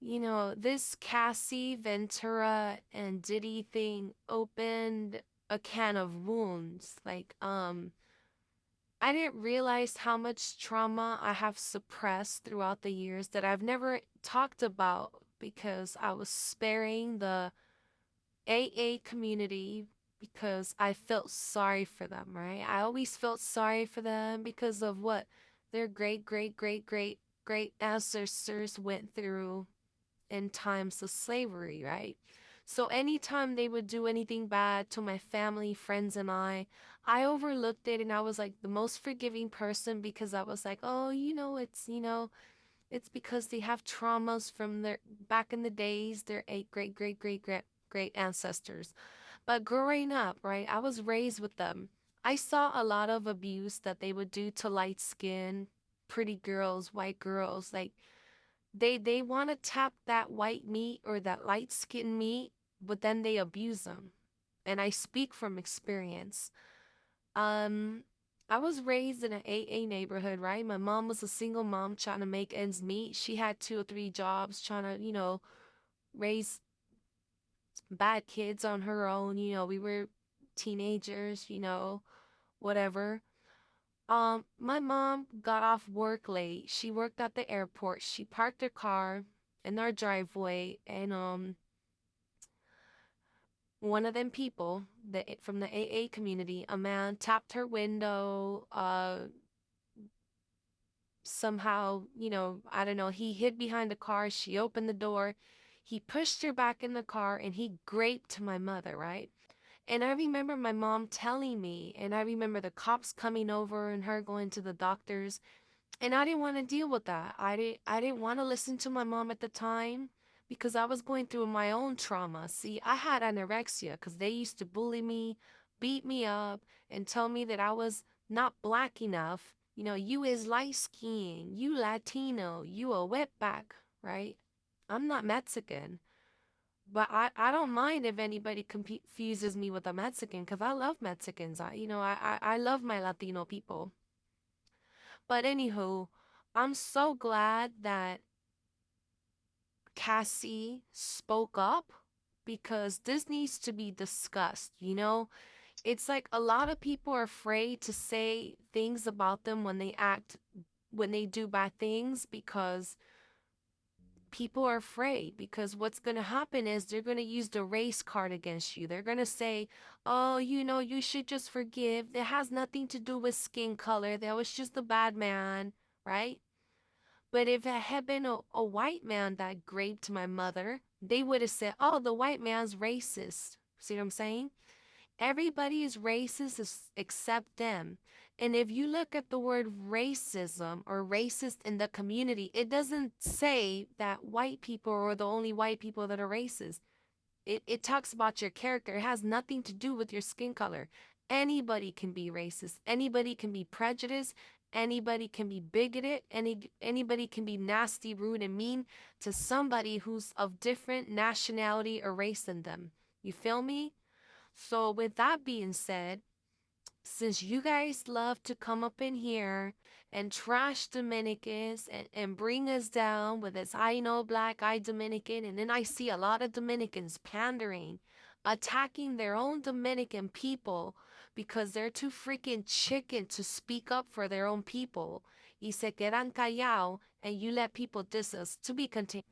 This Cassie, Ventura, and Diddy thing opened a can of wounds. I didn't realize how much trauma I have suppressed throughout the years that I've never talked about because I was sparing the AA community because I felt sorry for them, right? I always felt sorry for them because of what their great ancestors went through in times of slavery, right? So anytime they would do anything bad to my family, friends, and I overlooked it and I was like the most forgiving person because I was like, oh, it's because they have traumas from their back in the days, their eight great ancestors. But growing up, right, I was raised with them. I saw a lot of abuse that they would do to light skin, pretty girls, white girls. Like they want to tap that white meat or that light skin meat, but then they abuse them. And I speak from experience. Um, I was raised in an AA neighborhood, right? My mom was a single mom trying to make ends meet. She had two or three jobs trying to, raise bad kids on her own. We were teenagers, whatever. My mom got off work late. She worked at the airport. She parked her car in our driveway, and one of them people from the AA community, a man tapped her window. Somehow, I don't know. He hid behind the car. She opened the door. He pushed her back in the car, and he graped my mother, right? And I remember my mom telling me, and I remember the cops coming over and her going to the doctors. And I didn't want to deal with that. I didn't want to listen to my mom at the time because I was going through my own trauma. See, I had anorexia because they used to bully me, beat me up, and tell me that I was not black enough. You is light skinned, you Latino, you a wetback, right? I'm not Mexican. But I don't mind if anybody confuses me with a Mexican because I love Mexicans. I love my Latino people. But anywho, I'm so glad that Cassie spoke up because this needs to be discussed. It's like a lot of people are afraid to say things about them when they do bad things because people are afraid because what's going to happen is they're going to use the race card against you. They're going to say, oh, you should just forgive. It has nothing to do with skin color. That was just a bad man, right? But if it had been a white man that raped my mother, they would have said, oh, the white man's racist. See what I'm saying? Everybody is racist except them. And if you look at the word racism or racist in the community, it doesn't say that white people are the only white people that are racist. It talks about your character. It has nothing to do with your skin color. Anybody can be racist. Anybody can be prejudiced. Anybody can be bigoted. Anybody can be nasty, rude, and mean to somebody who's of different nationality or race than them. You feel me? So, with that being said, since you guys love to come up in here and trash Dominicans and bring us down with this I know black, I Dominican, and then I see a lot of Dominicans pandering, attacking their own Dominican people because they're too freaking chicken to speak up for their own people. Y se quedan callado and you let people diss us to be continued.